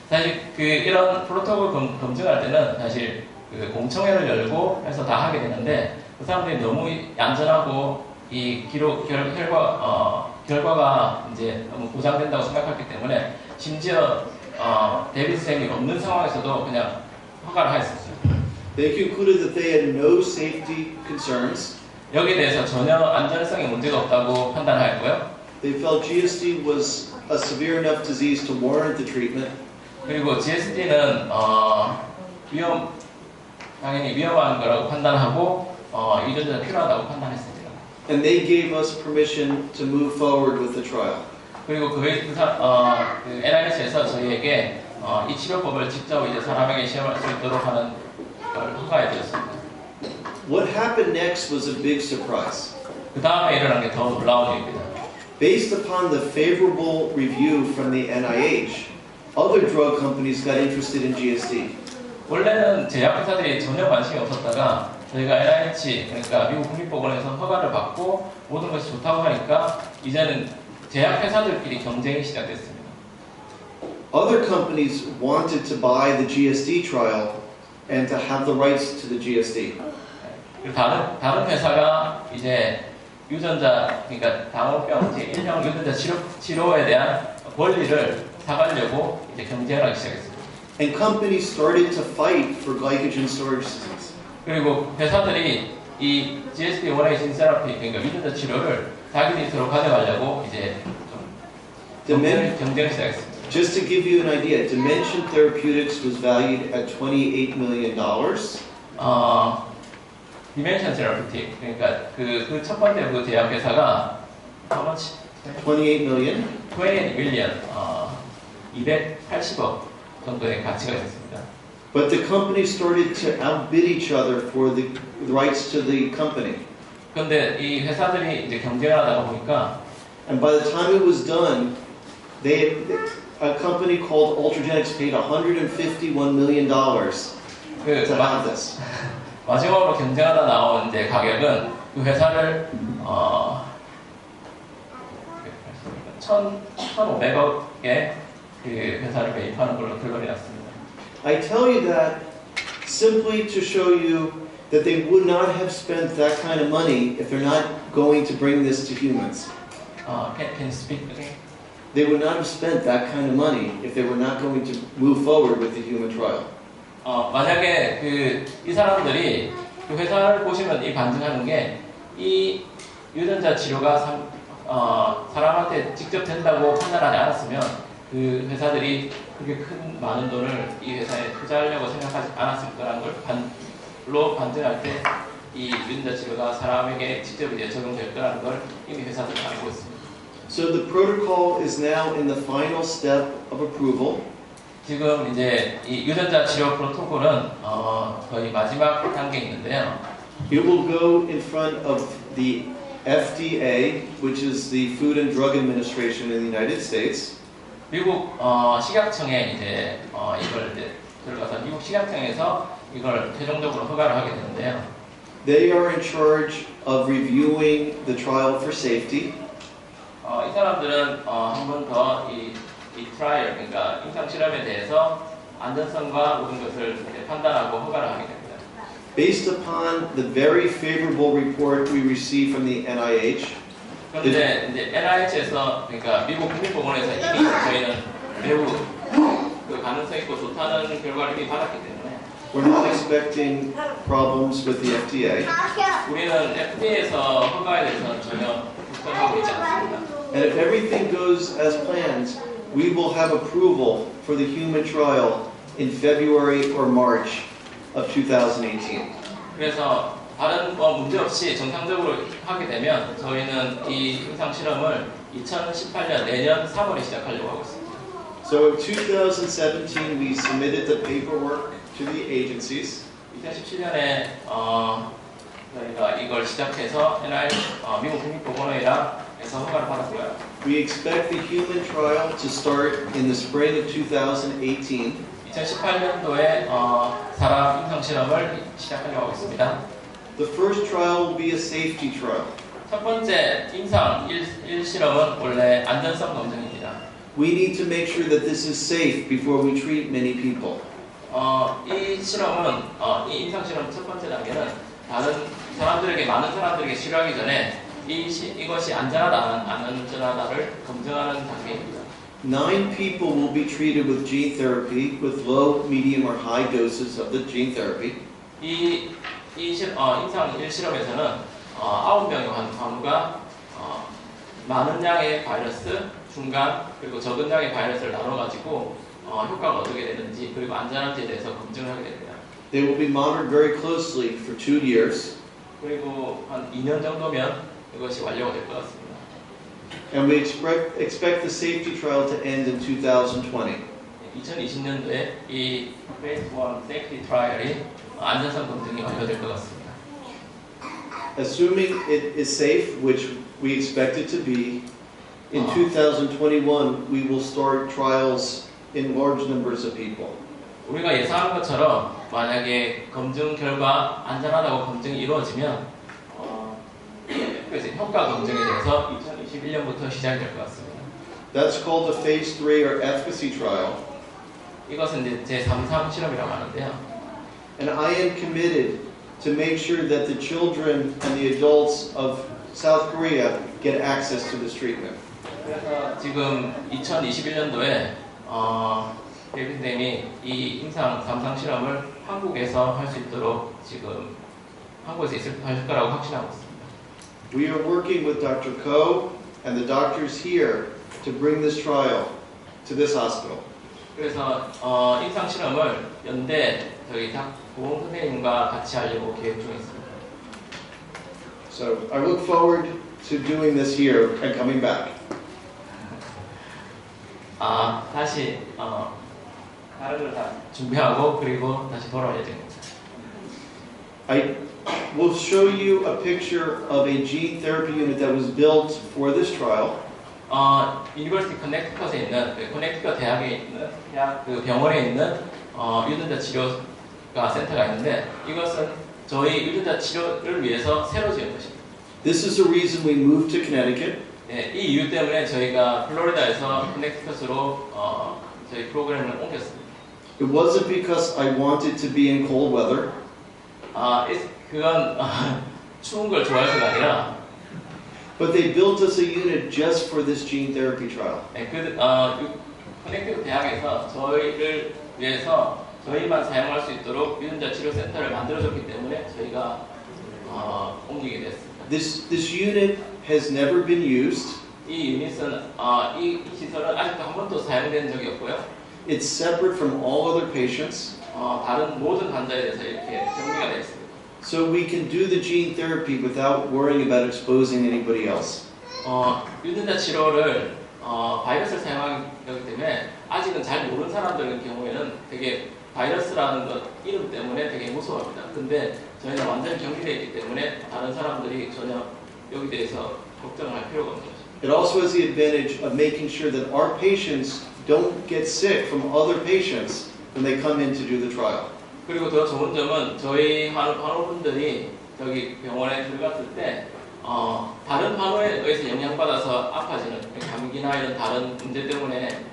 사실 이런 프로토콜 검증할 때는 사실 공청회를 열고 해서 다 하게 되는데 그 사람들이 너무 안전하고 이 결과가 이제 너무 보장된다고 생각했기 때문에 심지어 데이비드 쌤이 없는 상황에서도 그냥 허가를 하였었어요.
They concluded that they had no safety concerns.
여기에 대해서 전혀 안전성에 문제가 없다고 판단하였고요.
They felt GSD was a severe enough disease to warrant the treatment.
그리고 GSD는 당연히 위험한 거라고 판단하고 유전자가 필요하다고 판단했습니다.
And they gave us permission to move forward with the trial.
그리고 NIH에서 저희에게 이 치료법을 직접 이제 사람에게 시험할 수 있도록 하는 걸 허가해 주었습니다.
What happened next was a big surprise.
그 다음에 일어난 게 더 놀라운 일입니다.
Based upon the favorable review from the NIH, other drug companies got interested in GSD.
원래는 제약회사들이 전혀 관심이 없었다가 저희가 NIH, 그러니까 미국 국립보건에서 허가를 받고 모든 것이 좋다고 하니까 이제는 제약회사들끼리 경쟁이 시작됐습니다.
Other companies wanted to buy the GSD trial and to have the rights to the GSD.
다른 회사가 이제 유전자, 그러니까 당원병 제1형 유전자 치료에 대한 권리를 사가려고 이제 경쟁을 하기 시작했습니다.
And companies started to fight for glycogen storage systems.
그리고 회사들이 이 GSD 원의 진 세라피, 그러니까 유전자 치료를 자기들이 서로 가져가려고 이제 좀 경쟁을 시작했습니다.
Just to give you an idea, Dimension Therapeutics was valued at $28 million.
디멘션 테라피틱 그러니까 그 첫 번째 그 제약회사가 how much?
28 million.
28 million 280억 정도의 가치가 있었습니다.
But the company started to outbid each other for the rights to the company.
그런데 이 회사들이 이제 경쟁을 하다가 보니까
And by the time it was done, a company called Ultragenics paid $151 million
그
to have this.
마지막으로 경쟁하다 나온 이제 가격은 그 회사를 1,500억에 그 회사를 매입하는 걸로 결론이 났습니다.
I tell you that simply to show you that they would not have spent that kind of money if they're not going to bring this to humans.
Can you speak again?
They would not have spent that kind of money if they were not going to move forward with the human trial.
만약에 이 사람들이 그 회사를 보시면 이 반증하는 게 이 유전자 치료가 사람한테 직접 된다고 판단하지 않았으면 그 회사들이 그렇게 큰 많은 돈을 이 회사에 투자하려고 생각하지 않았을 거라는 걸로 반증할 때 이 유전자 치료가 사람에게 직접 이제 적용될 거라는 걸 이미 회사들이 알고 있습니다.
So the protocol is now in the final step of approval.
지금 이제 이 유전자 치료 프로토콜은 거의 마지막 단계에 있는데요.
It will go in front of the FDA, which is the Food and Drug Administration in the United States.
미국 식약청에 이제 이걸 이제 들어가서 미국 식약청에서 이걸 최종적으로 허가를 하게 되는데요.
They are in charge of reviewing the trial for safety.
이 사람들은 한 번 더 이 트라이얼 그러니까 임상 실험에 대해서 안전성과 모든 것을 이제 판단하고 허가를 하게 됩니다.
Based upon the very favorable report we received from the NIH.
그런데 이제 NIH에서 그러니까 미국 국립보건에서 이미 저희는 매우 그 가능성 있고 좋다는 결과를 이미 받았기 때문에
We're not expecting problems with the FDA.
우리는 FDA에서 허가에 대해서는 전혀 걱정하고 있지 않습니다.
And if everything goes as planned, we will have approval for the human trial in February or March of 2018.
그래서 다른 문제 없이 정상적으로 하게 되면 저희는 이 임상 실험을 2018년 내년 3월에 시작하려고 하고 있습니다.
So in 2017, we submitted the paperwork to the agencies.
2017년에 저희가 이걸 시작해서 미국 국립보건의회랑 해서 허가를 받았고요.
We expect the human trial to start in the spring of 2018.
2018년도에 사람 임상 실험을 시작하려고 하고 있습니다.
The first trial will be a safety trial.
첫 번째 임상 1실험은 원래 안전성 검증입니다.
We need to make sure that this is safe before we treat many people.
이 실험은 이 임상 실험 첫 번째 단계는 많은 사람들에게 치료하기 전에 이것이 안전하다 안 안전하다를 검증하는 단계입니다.
9 people will be treated with gene therapy with low, medium, or high doses of the gene therapy. 임상 1실험에서는 9명의 환우가 많은 양의 바이러스, 중간, 그리고 적은 양의 바이러스를 나눠가지고 효과가 어떻게 되는지 그리고 안전한지에 대해서 검증을 하게 됩니다. They will be monitored very closely for 2 years.
그리고 한 2년 정도면 이것이 완료가 될 것 같습니다.
And we expect the safety trial to end in 2020.
2020년도에 이 Phase 1 Safety Trial이 안전성 검증이 완료될 것 같습니다.
Assuming it is safe, which we expect it to be, in 2021 we will start trials in large numbers of people.
우리가 예상한 것처럼 만약에 검증 결과 안전하다고 검증이 이루어지면 그래서 효과 검증에 대해서 2021년부터 시작이 될 것 같습니다.
That's called the Phase 3 or efficacy trial.
이것은 이제 제3 실험이라고 하는데요.
And I am committed to make sure that the children and the adults of South Korea get access to this treatment.
그래서 지금 2021년도에 데이비드 선생님이 이 임상 3상 실험을 한국에서 할 수 있도록 지금 한국에서 할 거라고 확신하고 있습니다.
We are working with Dr. Ko and the doctors here to bring this trial to this hospital.
그래서 임상 실험을 연대 저희 보험 선생님과 같이 하려고 계획 중에 있습니다.
So I look forward to doing this here and coming back.
다시 다른 걸 다 준비하고 그리고 다시 돌아와야 됩니다.
I will show you a picture of a gene therapy unit that was built for this trial.
유니버시티 커넥티컷에 있는 커넥티컷 대학에 있는 대학 그 병원에 있는 유전자 치료가 센터가 있는데 이것은 저희 유전자 치료를 위해서 새로 지은 것입니다.
This is the reason we moved to Connecticut.
네, 이 이유 때문에 저희가 플로리다에서 커넥티컷으로 저희 프로그램을 옮겼습니다.
It wasn't because I wanted to be in cold weather.
그건 추운 걸 좋아해서가 아니라
But they built us a unit just for this gene therapy trial.
네, 커넥티컷 대학에서 저희를 위해서 저희만 사용할 수 있도록 유전자 치료 센터를 만들어줬기 때문에 저희가 옮기게 됐습니다.
This unit has never been used.
이 유닛은 이 시설은 아직도 한 번도 사용된 적이 없고요.
It's separate from all other patients.
다른 모든 환자에 대해서 이렇게 정리가 되어 있습니다.
So we can do the gene therapy without worrying about exposing anybody else.
유전자 치료를 바이러스를 사용하기 때문에 아직은 잘 모르는 사람들의 경우에는 되게 바이러스라는 것 이름 때문에 되게 무서워합니다. 근데 저희는 완전히 격리되어 있기 때문에 다른 사람들이 전혀 여기 대해서 걱정을 할 필요가 없는 것입니다.
It also has the advantage of making sure that our patients don't get sick from other patients when they come in to do the trial.
그리고 더 좋은 점은 저희 환우분들이 저기 병원에 들어갔을 때 다른 환우에 의해서 영향받아서 아파지는 감기나 이런 다른 문제 때문에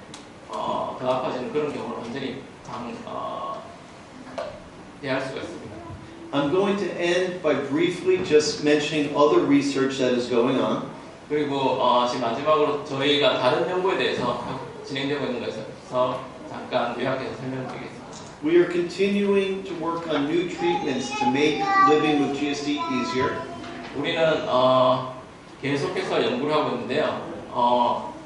더 아파지는 그런 경우를 완전히 대할 수가 있습니다.
I'm going to end by briefly just mentioning other research that is going on.
그리고 지금 마지막으로 저희가 다른 연구에 대해서 진행되고 있는 것에서 잠깐 요약해서 설명드리겠습니다.
We are continuing to work on new treatments to make living with GSD easier.
우리는 계속해서 연구를 하고 있는데요.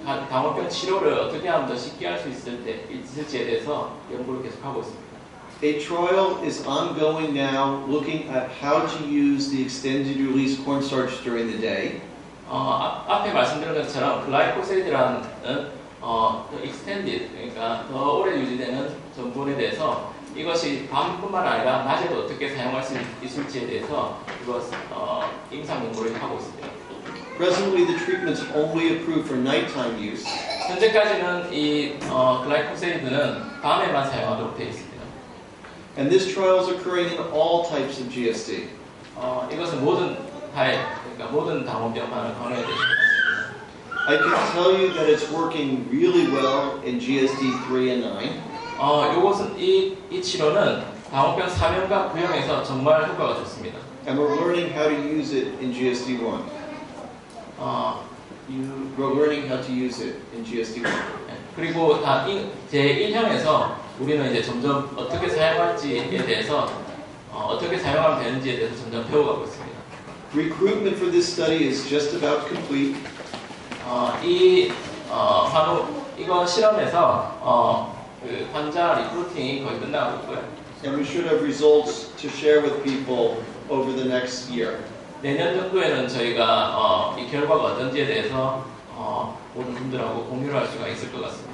당원병 치료를 어떻게 하면 더 쉽게 할 수 있을지에 대해서 연구를 계속하고 있습니다.
A trial is ongoing now looking at how to use the extended release cornstarch during the day.
앞에 말씀드린 것처럼 글라이코세이드라는 extended, 그러니까 더 오래 유지되는 전분에 대해서 이것이 밤뿐만 아니라 낮에도 어떻게 사용할 수 있을지에 대해서 임상 연구를 하고 있습니다.
Presently, the treatment's only approved for nighttime use.
현재까지는 이 글라이코세이드는 밤에만 사용하도록 되어 있습니다.
And this trial is occurring in all types of GSD.
이것은 모든 타입, 그러니까 모든 당원병환을 관여해야 됩니다.
I can tell you that it's working really well in GSD 3 and 9.
이것은 이 치료는 당원병 3형과 9형에서 정말 효과가 좋습니다.
And we're learning how to use it in GSD 1. We're learning how to use it in GSD 1.
그리고 제1형에서 우리는 이제 점점 어떻게 사용할지에 대해서 어떻게 사용하면 되는지에 대해서 점점 배워가고 있습니다.
Recruitment for this study is just about complete.
이거 실험에서 그 환자 리크루팅이 거의 끝나고 있고요.
And we should have results to share with people over the next year.
내년 정도에는 저희가 이 결과가 어떤지에 대해서 모든 분들하고 공유를 할 수가 있을 것 같습니다.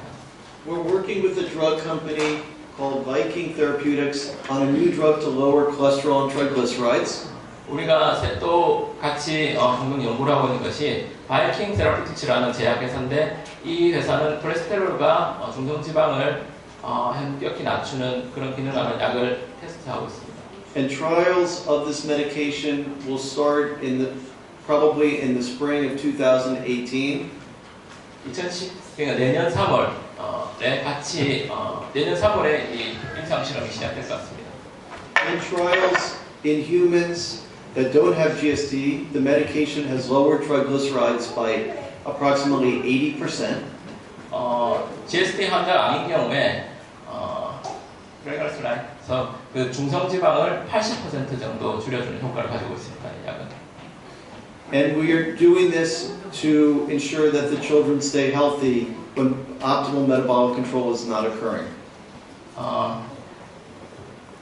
We're working with a drug company called Viking Therapeutics on a new drug to lower cholesterol and triglycerides.
우리가 또 같이 공동 연구를 하고 있는 것이 바이킹 세라피틱스라는 제약회사인데 이 회사는 콜레스테롤과 중성지방을 현격히 낮추는 그런 기능하는 약을 테스트하고 있습니다.
And trials of this medication will start probably in the spring of 2018.
그러니까 내년 3월에 같이 내년 3월에 이 임상 실험이 시작될 것 같습니다.
In trials in humans that don't have GSD, the medication has lowered triglycerides by approximately 80%.
GSD 환자가 아닌 경우에 그래서 그 중성지방을 80% 정도 줄여주는 효과를 가지고 있습니다. 이 약은.
And we are doing this to ensure that the children stay healthy when optimal metabolic control is not occurring.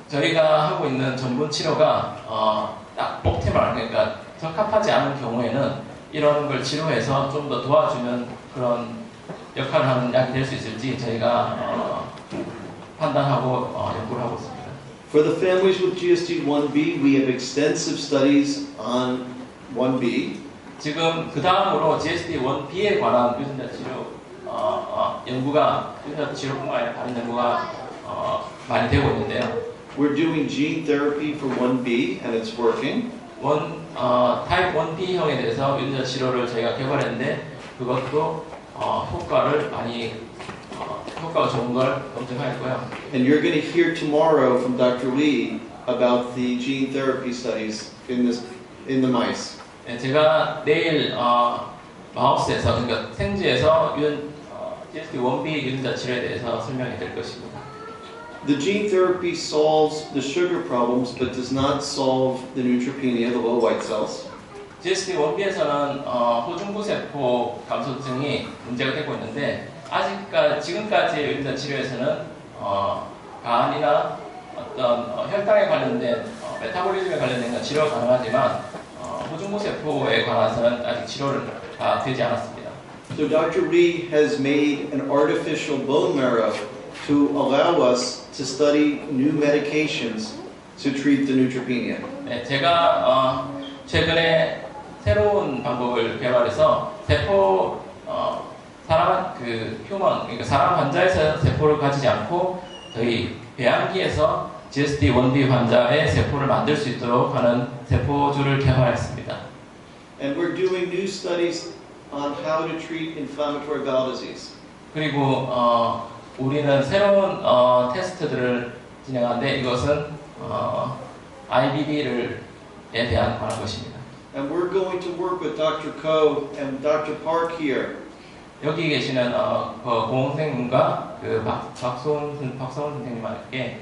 저희가 하고 있는 전분 치료가 딱 옵티멀, 그러니까 적합하지 않은 경우에는 이런 걸 치료해서 좀 더 도와주는 그런 역할을 하는 약이 될 수 있을지 저희가 판단하고 연구를 하고 있습니다.
For the families with GSD 1B, we have extensive studies on 1B.
지금 그 다음으로 GSD 1B에 관한 유전자 치료 연구가 유전자 치료뿐만 아니라 다른 연구가 많이 되고 있는데요.
We're doing gene therapy for 1B and it's working.
타입 1B형에 대해서 유전자 치료를 저희가 개발했는데 그것도 효과가 좋은 걸 검증하였고요.
And you're going to hear tomorrow from Dr. Lee about the gene therapy studies in the mice.
네, 제가 내일 마우스에서 그러니까 생쥐에서 GSD 1B 유전자 치료에 대해서 설명해 드릴 것입니다.
The gene therapy solves the sugar problems but does not solve the neutropenia, the low white cells.
GSD 1B에서는 호중구 세포 감소증이 문제가 되고 있는데 지금까지의 유전자 치료에서는 간이나 어떤 혈당에 관련된 메타볼리즘에 관련된 치료가 가능하지만 호중구 세포에 관해서는 아직 치료가 되지 않았습니다.
So Dr. Lee has made an artificial bone marrow to allow us to study new medications to treat the neutropenia.
네, 제가 최근에 새로운 방법을 개발해서 사람 환자에서 세포를 가지지 않고 저희 배양기에서 GSD 1B 환자의 세포를 만들 수 있도록 하는 세포주를 개발했습니다.
And we're doing new studies on how to treat inflammatory bowel disease.
그리고 우리는 새로운 테스트들을 진행하는데 이것은 IBD에 대한 것입니다.
And we're going to work with Dr. Ko and Dr. Park here.
여기 계시는 공생님과 박성훈 선생님과 함께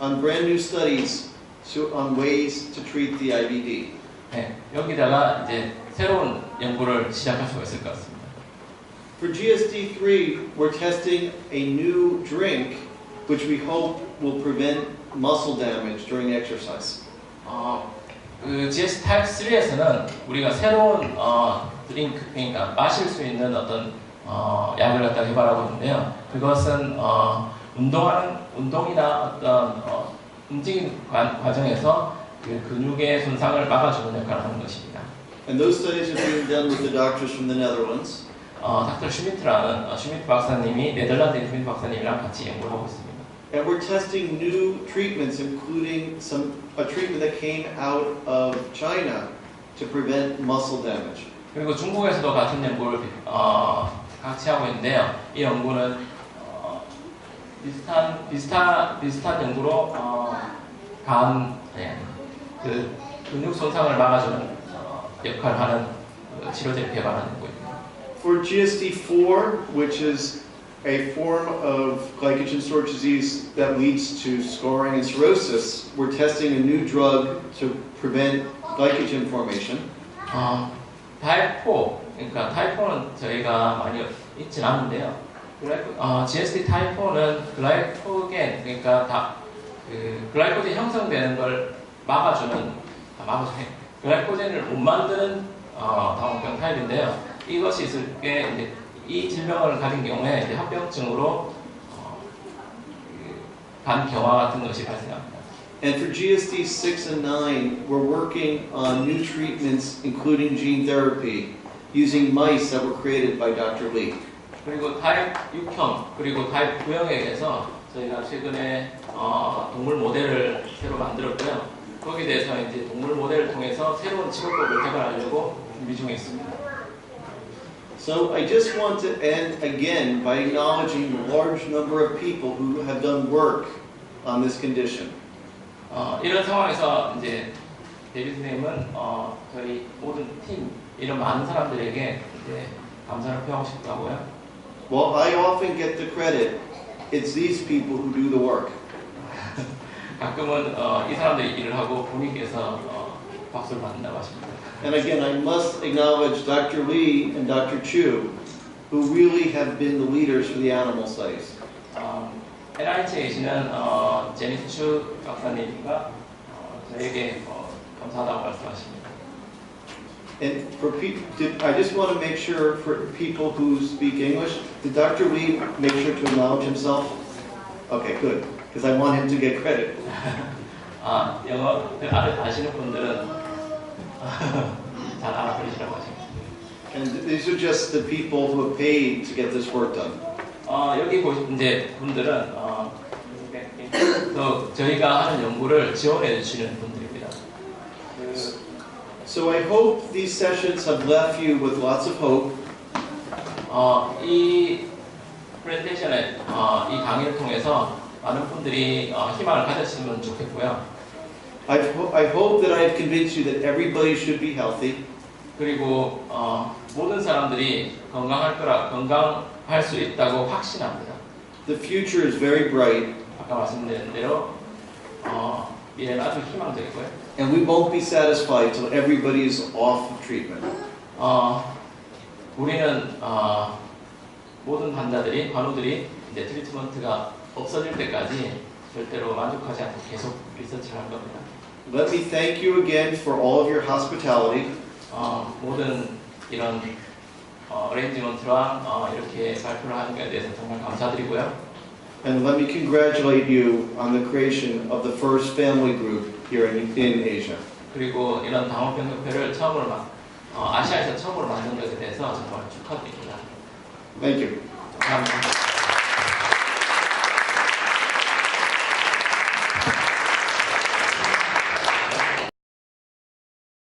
on brand new studies on ways to treat the IBD.
네, 여기다가 이제 새로운 연구를 시작할 수가 있을 것 같습니다.
For GSD3, we're testing a new drink which we hope will prevent muscle damage during exercise.
GSD 타입 3에서는 우리가 새로운 드링크, 그러니까 마실 수 있는 어떤 약을 갖다 개발하고 있는데요. 그것은 운동이나 어떤 움직임 과정에서 그 근육의 손상을 막아주는 역할을 하는 것입니다.
And those studies are being done with the doctors from the Netherlands.
닥터 슈미트 박사님이 네덜란드의 슈미트 박사님이랑 같이 연구를 하고 있습니다.
And we're testing new treatments, including a treatment that came out of China to prevent muscle damage.
그리고 중국에서도 같은 연구를 같이 하고 있는데요. 이 연구는 비슷한 연구로 그 근육 손상을 막아주는 역할을 하는 치료제를 개발하는 연구입니다.
For GSD4, which is a form of glycogen storage disease that leads to scarring and cirrhosis, we're testing a new drug to prevent glycogen formation.
타입 4, 그러니까 타입 4는 저희가 많이 있진 않은데요. GSD 타입 4는 글라이코겐, 그러니까 글라이코젠 형성되는 걸 글라이코젠을 못 만드는 당원병 타입인데요. 이것이 있을 때 이제 이 질병을 가진 경우에 이제 합병증으로 간경화 같은 것이 발생합니다.
And for GSD 6 and 9, we're working on new treatments, including gene therapy, using mice that were created by Dr. Lee.
그리고 타입 6형 그리고 타입 9형에 대해서 저희가 최근에 동물 모델을 새로 만들었고요. 거기에 대해서 이제 동물 모델을 통해서 새로운 치료법을 개발하려고 준비 중에 있습니다.
So I just want to end again by acknowledging the large number of people who have done work on this condition.
이런 상황에서 이제 데이비드 선생님은 저희 모든 팀 이런 많은 사람들에게 이제 감사를 표하고 싶다고요.
Well, I often get the credit. It's these people who do the work.
가끔은 이 사람들이 일을 하고 본인께서 박수를 받는다고 하십니다.
And again, I must acknowledge Dr. Lee and Dr. Chu, who really have been the leaders for the animal studies.
NIH에 계시는 제니스 추 박사님과 저에게 감사하다고 말씀하십니다.
And for people, I just want to make sure for people who speak English, did Dr. Lee make sure to acknowledge himself? Okay, good, because I want him to get credit.
영어 아시는 분들은 잘 알아들으시라고 하십니다.
And these are just the people who have paid to get this work done.
여기 보신 이제 분들은 저희가 하는 연구를 지원해 주시는 분들입니다.
So I hope these sessions have left you with lots of hope.
이 프레젠테이션의 이 강의를 통해서 많은 분들이 희망을 가졌으면 좋겠고요.
I hope that I have convinced you that everybody should be healthy.
그리고 모든 사람들이 건강할 수 있다고 확신합니다.
The future is very bright.
아까 말씀드린 대로 미래는 아주 희망적이고요.
And we won't be satisfied till everybody is off of treatment.
우리는 모든 환우들이 이제 트리트먼트가 없어질 때까지 절대로 만족하지 않고 계속 리서치를 할 겁니다.
Let me thank you again for all of your hospitality.
모든 이런 어레인지먼트랑 이렇게 발표를 하는 것에 대해서 정말 감사드리고요.
And let me congratulate you on the creation of the first family group here in Asia.
그리고 이런 당원병연구회를 아시아에서 처음으로 만든 것에 대해서 정말 축하드립니다.
Thank you.
감사합니다.